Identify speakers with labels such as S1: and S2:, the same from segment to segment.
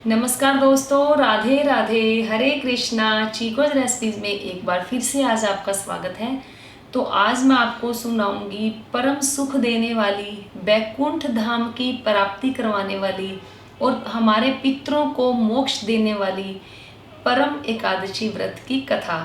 S1: नमस्कार दोस्तों, राधे राधे, हरे कृष्णा। चीकोज रेसिपीज में एक बार फिर से आज आपका स्वागत है। तो आज मैं आपको सुनाऊंगी परम सुख देने वाली, बैकुंठ धाम की प्राप्ति करवाने वाली और हमारे पितरों को मोक्ष देने वाली परम एकादशी व्रत की कथा।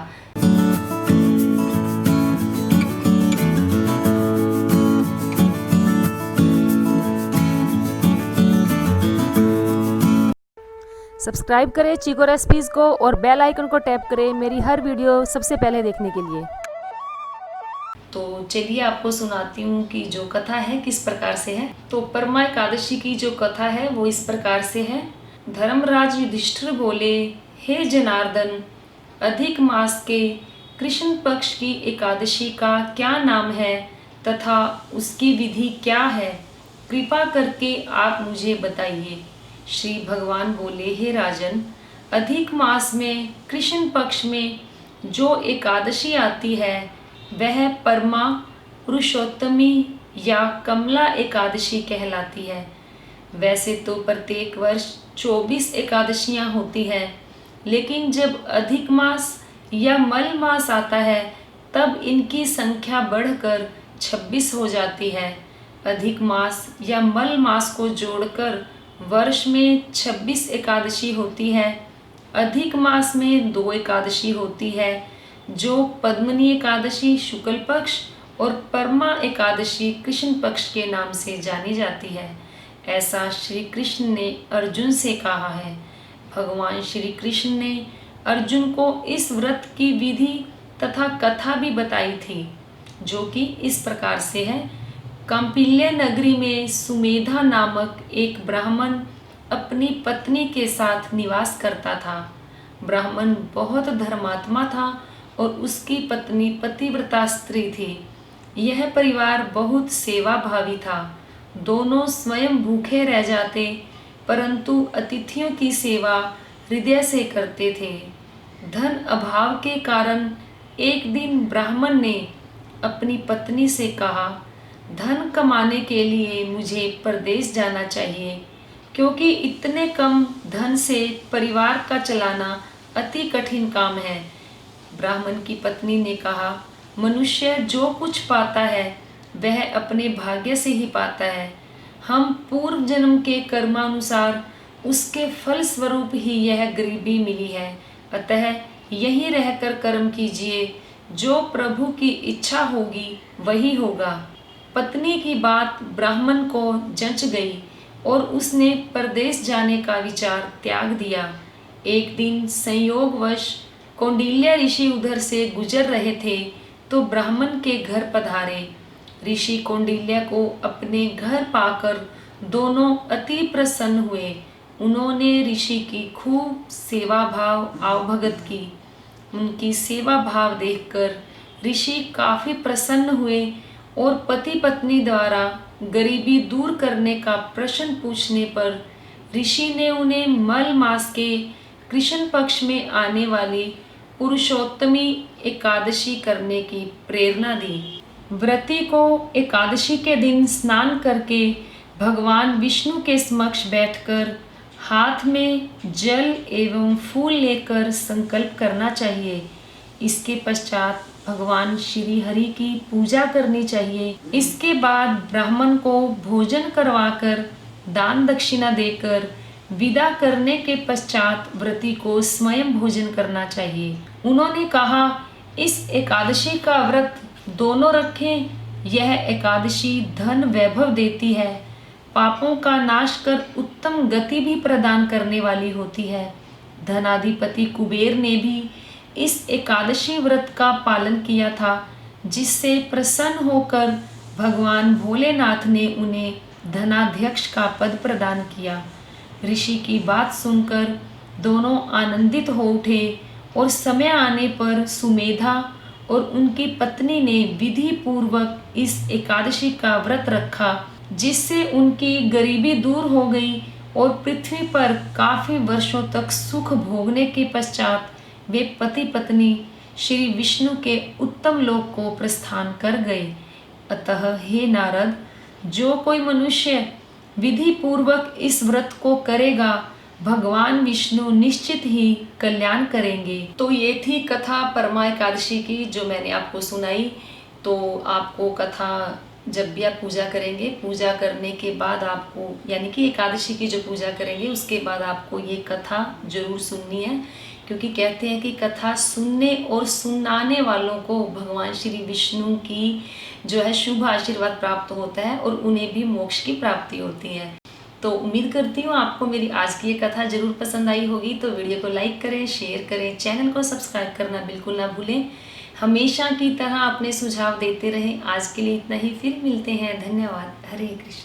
S2: सब्सक्राइब करें चीको रेसिपीज़ को और बेल आइकन को टैप करें मेरी हर वीडियो सबसे पहले देखने के लिए।
S1: तो चलिए आपको सुनाती हूँ कि जो कथा है किस प्रकार से है। तो परमा एकादशी की जो कथा है वो इस प्रकार से है। धर्मराज युधिष्ठिर बोले, हे जनार्दन, अधिक मास के कृष्ण पक्ष की एकादशी का क्या नाम है तथा उसकी विधि क्या है, कृपा करके आप मुझे बताइए। श्री भगवान बोले, हे राजन, अधिक मास में कृष्ण पक्ष में जो एकादशी आती है वह परमा पुरुषोत्तमी या कमला एकादशी कहलाती है। वैसे तो प्रत्येक वर्ष 24 एकादशियां होती हैं, लेकिन जब अधिक मास या मल मास आता है तब इनकी संख्या बढ़कर 26 हो जाती है। अधिक मास या मल मास को जोड़कर वर्ष में 26 एकादशी होती है। अधिक मास में 2 एकादशी होती है, जो पद्मनी एकादशी शुक्ल पक्ष और परमा एकादशी कृष्ण पक्ष के नाम से जानी जाती है। ऐसा श्री कृष्ण ने अर्जुन से कहा है। भगवान श्री कृष्ण ने अर्जुन को इस व्रत की विधि तथा कथा भी बताई थी, जो कि इस प्रकार से है। कौंपिल्य नगरी में सुमेधा नामक एक ब्राह्मण अपनी पत्नी के साथ निवास करता था। ब्राह्मण बहुत धर्मात्मा था और उसकी पत्नी पतिव्रता स्त्री थी। यह परिवार बहुत सेवा भावी था। दोनों स्वयं भूखे रह जाते, परंतु अतिथियों की सेवा हृदय से करते थे। धन अभाव के कारण एक दिन ब्राह्मण ने अपनी पत्नी से कहा, धन कमाने के लिए मुझे परदेश जाना चाहिए, क्योंकि इतने कम धन से परिवार का चलाना अति कठिन काम है। ब्राह्मण की पत्नी ने कहा, मनुष्य जो कुछ पाता है वह अपने भाग्य से ही पाता है। हम पूर्व जन्म के कर्मानुसार उसके फल स्वरूप ही यह गरीबी मिली है। अतः यहीं रहकर कर्म कीजिए, जो प्रभु की इच्छा होगी वही होगा। पत्नी की बात ब्राह्मण को जंच गई और उसने परदेश जाने का विचार त्याग दिया। एक दिन संयोगवश कौंडिल्य ऋषि उधर से गुजर रहे थे तो ब्राह्मण के घर पधारे। ऋषि कौंडिल्य को अपने घर पाकर दोनों अति प्रसन्न हुए। उन्होंने ऋषि की खूब सेवा भाव आवभगत की। उनकी सेवा भाव देखकर ऋषि काफी प्रसन्न हुए और पति पत्नी द्वारा गरीबी दूर करने का प्रश्न पूछने पर ऋषि ने उन्हें मल मास के कृष्ण पक्ष में आने वाली पुरुषोत्तमी एकादशी करने की प्रेरणा दी। व्रती को एकादशी के दिन स्नान करके भगवान विष्णु के समक्ष बैठकर हाथ में जल एवं फूल लेकर संकल्प करना चाहिए। इसके पश्चात भगवान श्री हरि की पूजा करनी चाहिए। इसके बाद ब्राह्मण को भोजन करवाकर दान दक्षिणा देकर विदा करने के पश्चात व्रती को स्वयं भोजन करना चाहिए। उन्होंने कहा, इस एकादशी का व्रत दोनों रखें। यह एकादशी धन वैभव देती है, पापों का नाश कर उत्तम गति भी प्रदान करने वाली होती है। धनाधिपति कुबेर ने भी इस एकादशी व्रत का पालन किया था, जिससे प्रसन्न होकर भगवान भोलेनाथ ने उन्हें धनाध्यक्ष का पद प्रदान किया। ऋषि की बात सुनकर दोनों आनंदित हो उठे और समय आने पर सुमेधा और उनकी पत्नी ने विधि पूर्वक इस एकादशी का व्रत रखा, जिससे उनकी गरीबी दूर हो गई और पृथ्वी पर काफी वर्षों तक सुख भोगने के पश्चात वे पति पत्नी श्री विष्णु के उत्तम लोक को प्रस्थान कर गए। अतः हे नारद, जो कोई मनुष्य विधि पूर्वक इस व्रत को करेगा भगवान विष्णु निश्चित ही कल्याण करेंगे। तो ये थी कथा परमा एकादशी की जो मैंने आपको सुनाई। तो आपको कथा जब भी आप पूजा करेंगे, पूजा करने के बाद आपको, यानी कि एकादशी की जो पूजा करेंगे उसके बाद आपको ये कथा जरूर सुननी है, क्योंकि कहते हैं कि कथा सुनने और सुनाने वालों को भगवान श्री विष्णु की जो है शुभ आशीर्वाद प्राप्त होता है और उन्हें भी मोक्ष की प्राप्ति होती है। तो उम्मीद करती हूँ आपको मेरी आज की ये कथा जरूर पसंद आई होगी। तो वीडियो को लाइक करें, शेयर करें, चैनल को सब्सक्राइब करना बिल्कुल ना भूलें। हमेशा की तरह अपने सुझाव देते रहें। आज के लिए इतना ही, फिर मिलते हैं। धन्यवाद। हरे कृष्ण।